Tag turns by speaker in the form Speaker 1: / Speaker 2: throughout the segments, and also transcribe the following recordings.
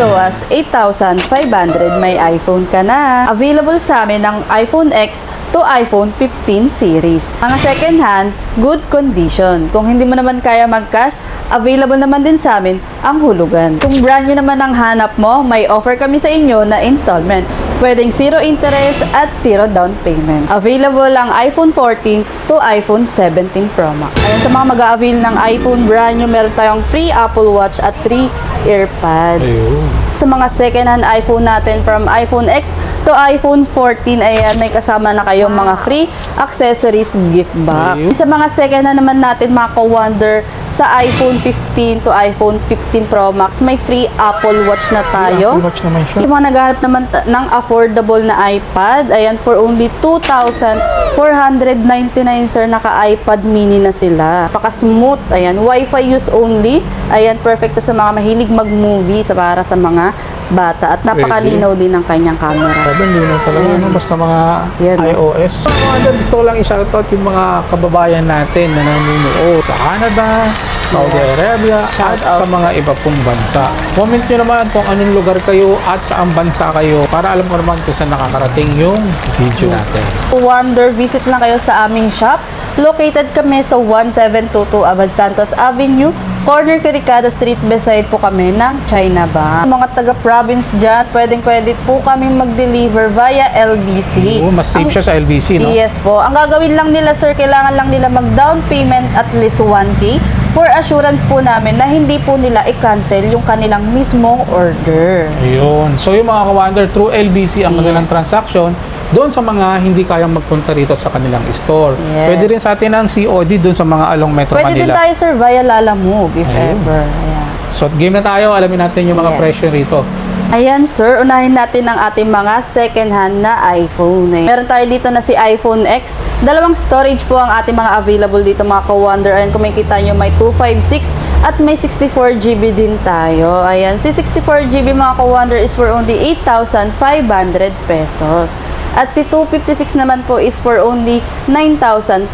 Speaker 1: low as 8,500 may iPhone ka na. Available sa amin ang iPhone X to iPhone 15 series. Mga second hand, good condition. Kung hindi mo naman kaya mag-cash, available naman din sa amin ang hulugan. Kung brand new naman ang hanap mo, may offer kami sa inyo na installment. Pwedeng 0 interest at 0 down payment. Available ang iPhone 14 to iPhone 17 Pro Max. Ayan, sa mga mag-a-avail ng iPhone brand new, meron tayong free Apple Watch at free AirPods.
Speaker 2: Ayun.
Speaker 1: Sa mga second-hand iPhone natin from iPhone X to iPhone 14, ayan, may kasama na kayong mga free accessories gift box.
Speaker 2: Ayun.
Speaker 1: Sa mga second-hand naman natin, mga ka-wonder, sa iPhone 15 to iPhone 15 Pro Max, may free Apple Watch na tayo.
Speaker 2: Apple Watch naman siya.
Speaker 1: Yung mga naghahanap naman ng affordable na iPad, ayan, for only 2,499 sir, naka-iPad mini na sila. Paka-smooth, ayan, Wi-Fi use only, ayan, perfect to sa mga mahilig mag-movie, para sa mga bata, at napakalinaw din ng kanyang camera.
Speaker 2: Sabi, hindi na talaga,
Speaker 1: Ayan.
Speaker 2: ano, basta mga
Speaker 1: Yan.
Speaker 2: iOS. Gusto ko lang i-shoutout yung mga kababayan natin na nanonood sa Canada, Saudi Arabia, at sa mga iba pong bansa. Comment nyo naman kung anong lugar kayo at saang bansa kayo para alam ko naman kung saan nakakarating yung video natin.
Speaker 1: Wonder, visit lang kayo sa aming shop. Located kami sa 1722 Abad Santos Avenue, corner Curicada Street, beside po kami ng China Bank. Mga taga-province dyan, pwede po kami mag-deliver via LBC.
Speaker 2: Oo, mas safe siya sa LBC, no?
Speaker 1: Yes po. Ang gagawin lang nila, sir, kailangan lang nila mag-down payment at least 1K for assurance po namin na hindi po nila i-cancel yung kanilang mismong order.
Speaker 2: Ayun. So yung mga ka-wonder, through LBC ang kanilang transaction doon sa mga hindi kayang magpunta rito sa kanilang store.
Speaker 1: Yes.
Speaker 2: Pwede rin sa atin ang COD doon sa mga along Metro
Speaker 1: Pwede din
Speaker 2: Manila.
Speaker 1: tayo, sir, via Lala Move if
Speaker 2: Ayun.
Speaker 1: ever. Ayan.
Speaker 2: So game na tayo, alamin natin yung mga
Speaker 1: Yes.
Speaker 2: presyo rito.
Speaker 1: Ayan, sir, unahin natin ang ating mga second-hand na iPhone. Meron tayo dito na si iPhone X. Dalawang storage po ang ating mga available dito, mga ka-wonder. Ayan, kung makikita nyo, may 256 at may 64GB din tayo. Ayan, si 64GB, mga ka-wonder, is for only 8,500 pesos. At si 256 naman po is for only 9,500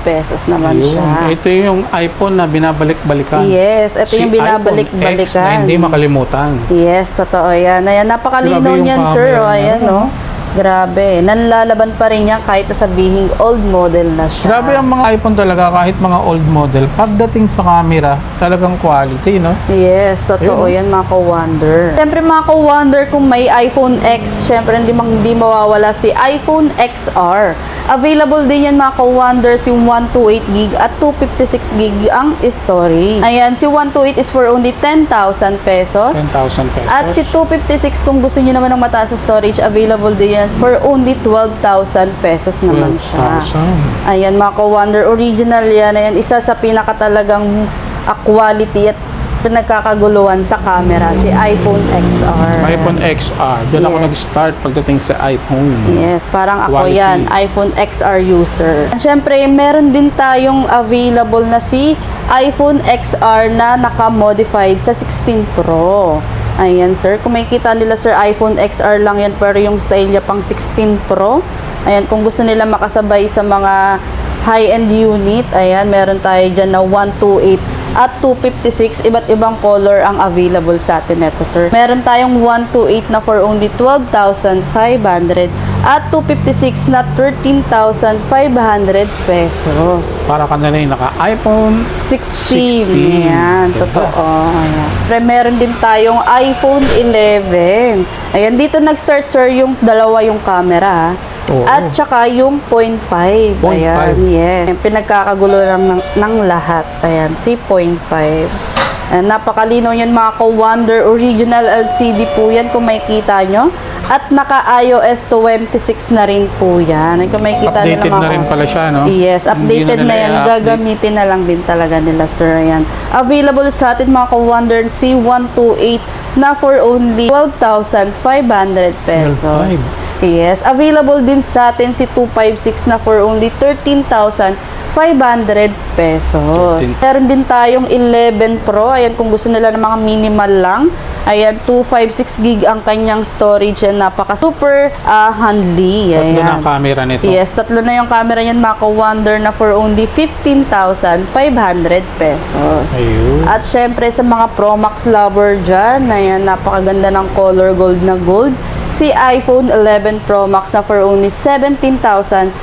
Speaker 1: pesos naman
Speaker 2: Ayun.
Speaker 1: siya.
Speaker 2: Ito yung iPhone na binabalik-balikan.
Speaker 1: Yes, ito
Speaker 2: Si
Speaker 1: yung
Speaker 2: iPhone X na
Speaker 1: binabalik-balikan.
Speaker 2: hindi makalimutan.
Speaker 1: Yes, totoo yan. Ayan, napakalinaw
Speaker 2: Grabe yung
Speaker 1: niyan, sir.
Speaker 2: camera
Speaker 1: O,
Speaker 2: niya.
Speaker 1: ayan, no? Grabe. Nanlalaban pa rin yan kahit sabihin old model na siya.
Speaker 2: Grabe ang mga iPhone talaga, kahit mga old model. Pagdating sa camera, talagang quality, no?
Speaker 1: Yes, totoo
Speaker 2: Ayun.
Speaker 1: yan, mga ka-wonder. Siyempre, mga ka-wonder, kung may iPhone X, siyempre, hindi mawawala si iPhone XR. Available din yan, mga ka-wonder, si 128GB at 256GB ang storage. Ayan, si 128 is for only 10,000 pesos.
Speaker 2: 10,000 pesos.
Speaker 1: At si 256, kung gusto niyo naman ng mataas sa storage, available din yan for only 12,000 pesos naman siya.
Speaker 2: 12,000.
Speaker 1: Ayan, mga ka-wonder, original yan. Ayan, isa sa pinakatalagang quality at pinagkakaguluhan sa camera, si iPhone XR.
Speaker 2: iPhone XR. Doon ako
Speaker 1: Yes.
Speaker 2: nag-start pagdating sa iPhone.
Speaker 1: Yes, parang ako
Speaker 2: Quality.
Speaker 1: yan, iPhone XR user. Siyempre, meron din tayong available na si iPhone XR na naka-modified sa 16 Pro. Ayan, sir. Kung makikita nila, sir, iPhone XR lang yan, pero yung style niya pang 16 Pro. Ayan, kung gusto nila makasabay sa mga high-end unit, ayan, meron tayo dyan na 128 at 256, iba't ibang color ang available sa atin neto, sir. Meron tayong 128 na for only 12,500 at 256 na 13,500 pesos.
Speaker 2: Para ka na rin naka-iPhone
Speaker 1: 16.
Speaker 2: 16.
Speaker 1: Ayan,
Speaker 2: Ganda.
Speaker 1: totoo. Ayan. Pero meron din tayong iPhone 11. Ayan, dito nag-start, sir, yung dalawa yung camera.
Speaker 2: Oo.
Speaker 1: At saka yung 0.5.
Speaker 2: 0.5.
Speaker 1: Ayan, yes. Pinagkakagulo lang ng lahat. Ayan, si 0.5. Ayan, napakalinaw yan, mga ka-wonder. Original LCD po yan kung makikita nyo. At naka-iOS 26 na rin po yan. Kung makikita nyo
Speaker 2: Updated na rin pala siya, no?
Speaker 1: Yes,
Speaker 2: Hindi
Speaker 1: updated na
Speaker 2: nila
Speaker 1: yan.
Speaker 2: i-update.
Speaker 1: Gagamitin na lang din talaga nila, sir. Ayan. Available sa atin, mga ka-wonder, si 128 na for only 12,500 pesos.
Speaker 2: 12,500.
Speaker 1: Yes. Available din sa atin si 256 na for only 13,500 500 pesos. Meron din tayong 11 Pro. Ayan, kung gusto nila ng mga minimal lang. Ayan, 256 gig ang kanyang storage. Yan, napaka super handy. Ayan.
Speaker 2: Tatlo na ang camera nito.
Speaker 1: Yes, tatlo na yung camera niyan, mga ka-wonder, na for only 15,500 pesos.
Speaker 2: Ayun.
Speaker 1: At syempre sa mga Pro Max lover dyan, ayan, napakaganda ng color gold na gold. Si iPhone 11 Pro Max na for only 17,500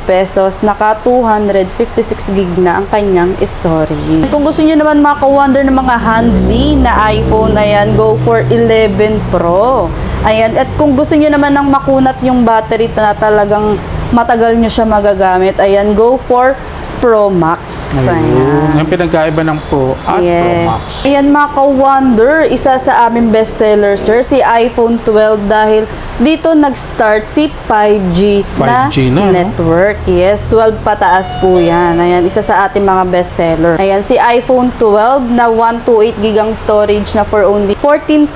Speaker 1: pesos, naka 256 gig na ang kanyang storage. Kung gusto niyo naman mga ka-wonder ng mga handy na iPhone, ayan, go for 11 Pro. Ayan, at kung gusto niyo naman ng makunat yung battery na talagang matagal nyo siya magagamit, ayan, go for Pro Max.
Speaker 2: Ayun. Yung pinagkaiba ng Pro at Pro Max.
Speaker 1: Ayan mga ka-wonder, isa sa aming bestseller, sir, si iPhone 12 dahil dito nag-start si 5G na,
Speaker 2: 5G na, no?
Speaker 1: network. Yes, 12 pataas po yan. Ayan, isa sa ating mga bestseller. Ayan, si iPhone 12 na 128 gig ang storage na for only 14,000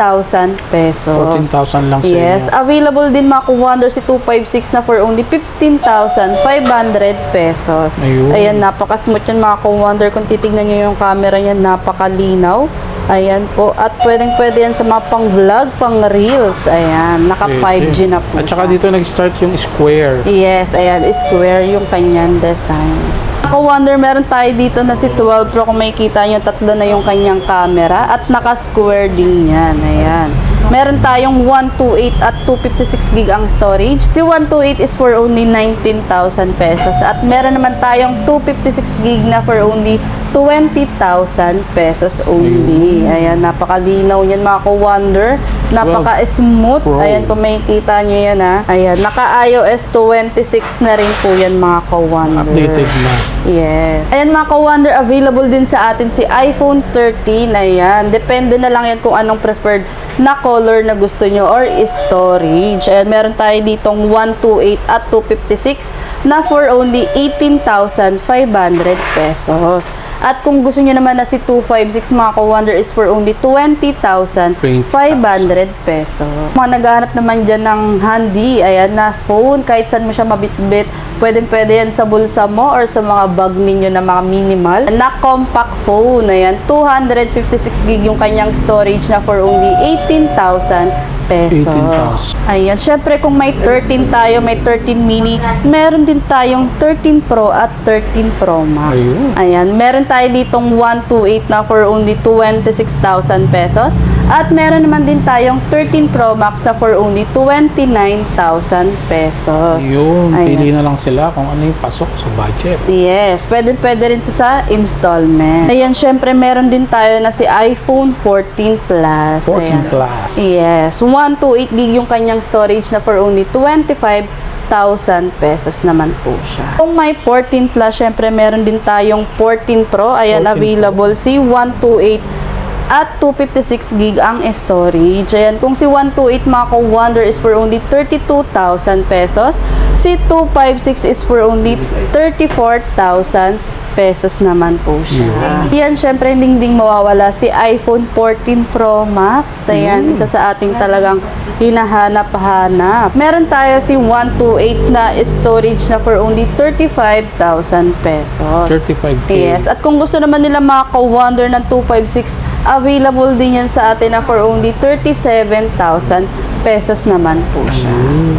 Speaker 1: pesos.
Speaker 2: 14,000 lang sa
Speaker 1: Yes,
Speaker 2: inyo.
Speaker 1: available din mga ka-wonder si 256 na for only 15,500 pesos.
Speaker 2: Ayun.
Speaker 1: Ayan, napaka-smooth yan mga ka-wonder. Kung titignan nyo yung camera niya, napakalinaw. Ayan po. At pwedeng-pwede yan sa mga pang-vlog, pang-reels. Ayan, naka 5G na po
Speaker 2: At saka
Speaker 1: siya.
Speaker 2: dito nag-start yung square.
Speaker 1: Yes, ayan, square yung kanyang design. Ako wonder, meron tayo dito na si 12 Pro. Kung makikita nyo, tatlo na yung kanyang camera at naka-square din yan. Ayan. Meron tayong 128 at 256 gig ang storage. Si 128 is for only 19,000 pesos. At meron naman tayong 256 gig na for only 20,000 pesos only. Ayan, napakalinaw yan mga ka-wonder. Napaka-smooth.
Speaker 2: Pro.
Speaker 1: Ayan, kung makikita nyo yan ha. Ayan, naka-iOS 26 na rin po yan mga ka-wonder.
Speaker 2: Updated na.
Speaker 1: Yes. Ayan mga ka-wonder, available din sa atin si iPhone 13. Ayan, depende na lang yan kung anong preferred na color na gusto nyo or storage. Ayan, meron tayo ditong 128 at 256 na for only 18,500 pesos. At kung gusto nyo naman na si 256 mga ka-wonder is for only 20,500 pesos. Mga naghahanap naman dyan ng handy, ayan na phone, kahit saan mo siya mabitbit, pwede yan sa bulsa mo or sa mga bag ninyo na mga minimal. Na compact phone, ayan, 256 gig yung kanyang storage na for only 18,000 pesos.
Speaker 2: 18,000.
Speaker 1: Ayan, syempre kung may 13 tayo, may 13 mini, meron din tayong 13 Pro at 13 Pro Max.
Speaker 2: Ayun.
Speaker 1: Ayan, meron tayo ditong 128 na for only 26,000 pesos. At meron naman din tayong 13 Pro Max na for only 29,000 pesos.
Speaker 2: Yun,
Speaker 1: Ayan.
Speaker 2: pili na lang sila kung ano yung pasok sa budget.
Speaker 1: Yes, pwede rin to sa installment. Ayan, syempre meron din tayo na si iPhone 14 Plus.
Speaker 2: 14
Speaker 1: Ayan.
Speaker 2: Plus.
Speaker 1: Yes, 128 gig yung kanyang storage na for only 25,000 pesos naman po siya. Kung may 14 Plus, syempre meron din tayong 14 Pro. Ayan,
Speaker 2: 14
Speaker 1: available si 128 at 256 gig ang storage. Ayan, kung si 128 mga ka-wonder is for only 32,000 pesos. Si 256 is for only 34,000 pesos naman po siya. Yan, syempre, hindi mawawala si iPhone 14 Pro Max. Ayan, isa sa ating talagang hinahanap-hanap. Meron tayo si 128 na storage na for only 35,000 pesos.
Speaker 2: 35K.
Speaker 1: Yes, at kung gusto naman nila mga ka-wonder ng 256, available din yan sa atin na for only 37,000 pesos naman po siya.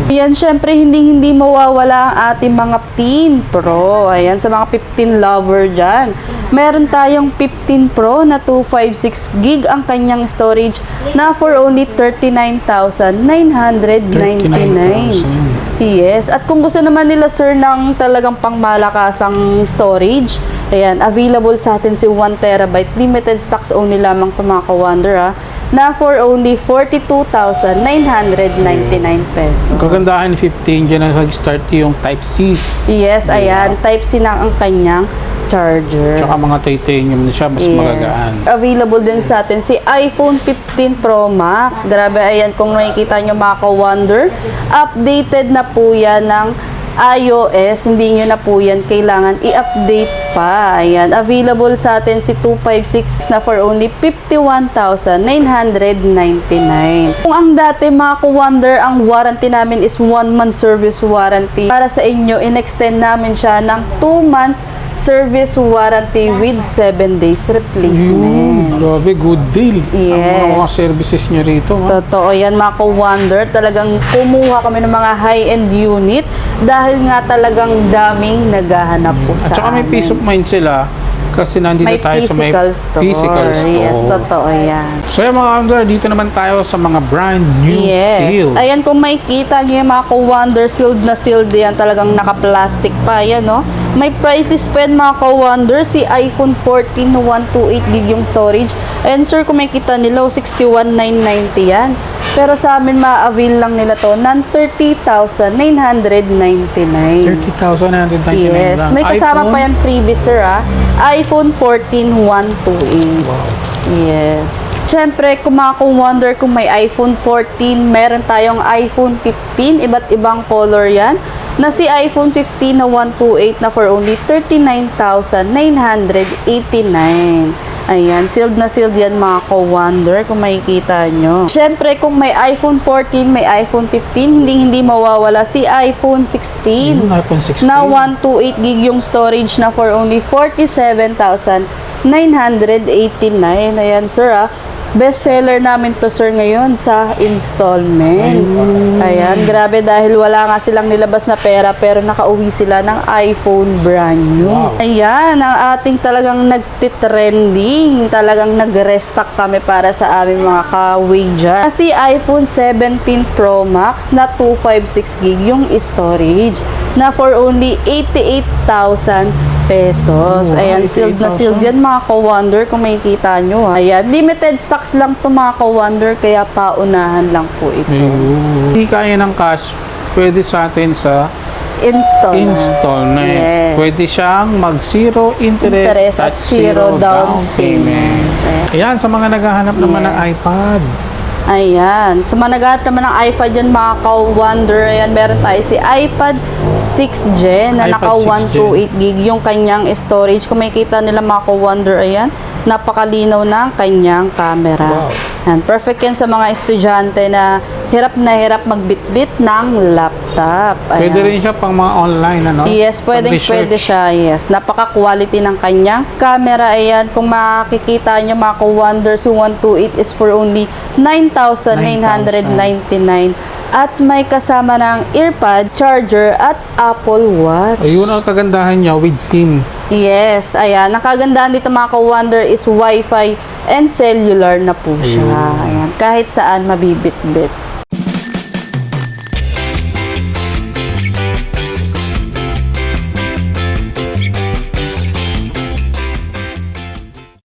Speaker 1: Ayan, syempre, hindi mawawala ang ating mga 15 Pro. Ayan, sa mga 15 lover dyan. Meron tayong 15 Pro na 256 gig ang kanyang storage na for only 39,999. Yes, at kung gusto naman nila sir ng talagang pangmalakasang storage, ayan, available sa atin si 1 terabyte. Limited stocks only lamang po mga ka-wonder na for only 42,999 pesos.
Speaker 2: Kagandahan ni 15 dyan ang nag-start yung Type-C.
Speaker 1: Yes, ayan, Type-C na ang kanyang charger.
Speaker 2: Tsaka mga titanium na siya, mas magagaan.
Speaker 1: Available din sa atin si iPhone 15 Pro Max. Grabe, ayan, kung makikita nyo mga ka-wonder, updated na po yan ng iOS. Hindi nyo na po yan kailangan i-update pa. Ayan, available sa atin si 256 na for only 51,999. Kung ang dati mga ka-wonder, ang warranty namin is 1 month service warranty. Para sa inyo, in-extend namin siya ng 2 months service warranty with 7 days replacement.
Speaker 2: Grabe, good deal.
Speaker 1: Yes.
Speaker 2: Ang mga services nyo rito. Ha?
Speaker 1: Totoo yan mga ka-wonder. Talagang kumuha kami ng mga high-end unit dahil nga talagang daming naghahanap po
Speaker 2: At
Speaker 1: sa
Speaker 2: saka may
Speaker 1: amin.
Speaker 2: peace of mind sila kasi nandito
Speaker 1: May
Speaker 2: tayo sa may
Speaker 1: physical store.
Speaker 2: physical store.
Speaker 1: Yes, totoo yan.
Speaker 2: So yan mga wonder, dito naman tayo sa mga brand new
Speaker 1: Yes.
Speaker 2: seal.
Speaker 1: Ayan, kung makikita nyo yung mga ka-wonder, sealed na sealed yan. Talagang naka-plastic pa. Ayan, no? May price list pa yan mga ka-wonder. Si iPhone 14 na 128GB yung storage. Ayan, sir, kung makikita nila, 61,990 yan. Pero sa amin, ma-avail lang nila to ng 30,999.
Speaker 2: 30,999
Speaker 1: Yes.
Speaker 2: lang.
Speaker 1: May kasama
Speaker 2: iPhone?
Speaker 1: pa yan freebies, sir, ah. iPhone 14 128.
Speaker 2: Wow.
Speaker 1: Yes. Siyempre, kung mga wonder kung may iPhone 14, meron tayong iPhone 15, iba't ibang color yan. Na si iPhone 15 na 128 na for only 39,989. Ayan, sealed na sealed yan mga ka-wonder kung makikita nyo. Siyempre, kung may iPhone 14, may iPhone 15, hindi mawawala si iPhone 16.
Speaker 2: iPhone 16.
Speaker 1: Na 128GB yung storage na for only 47,989. Ayan, sir, ah. Best seller namin to, sir, ngayon sa installment. Ayan, grabe dahil wala nga silang nilabas na pera pero nakauwi sila ng iPhone brand new.
Speaker 2: Wow.
Speaker 1: Ayan, ang ating talagang nagtitrending. Talagang nag-restock kami para sa aming mga ka-way dyan. Kasi iPhone 17 Pro Max na 256GB yung storage na for only 88,000 pesos.
Speaker 2: Oh,
Speaker 1: Ayan,
Speaker 2: 88,000.
Speaker 1: sealed na sealed yan mga ka-wonder kung makikita nyo. Ayan, limited stocks lang to mga ka-wonder kaya paunahan lang po ito.
Speaker 2: Hindi kaya ng cash, pwede sa atin sa installment.
Speaker 1: Yes.
Speaker 2: Pwede siyang mag-zero interest
Speaker 1: Interest at zero down payment.
Speaker 2: Ayan, sa mga naghahanap naman ng
Speaker 1: Yes.
Speaker 2: iPad.
Speaker 1: Ayan. So, managat naman ng iPad yan, mga ka-wonder. Ayan, meron tayo si iPad 6 Gen na
Speaker 2: iPad
Speaker 1: naka
Speaker 2: 6 Gen.
Speaker 1: 128GB yung kanyang storage. Kung makikita nila mga ka-wonder, ayan, napakalinaw ng kanyang camera.
Speaker 2: Wow.
Speaker 1: Ayan, perfect yan sa mga estudyante na hirap magbitbit ng laptop. Ayan.
Speaker 2: Pwede rin siya pang mga online, ano?
Speaker 1: Yes, pwede siya. Yes, napaka-quality ng kanyang camera. Ayan, kung makikita nyo mga ka-wonder, si 128 is for only 9,999. At may kasama ng earpod, charger, at Apple Watch.
Speaker 2: Ayun ang kagandahan niya with SIM.
Speaker 1: Yes, ayan. Ang kagandahan dito mga ka-wonder is Wi-Fi and cellular na po siya. Ayan, kahit saan mabibitbit.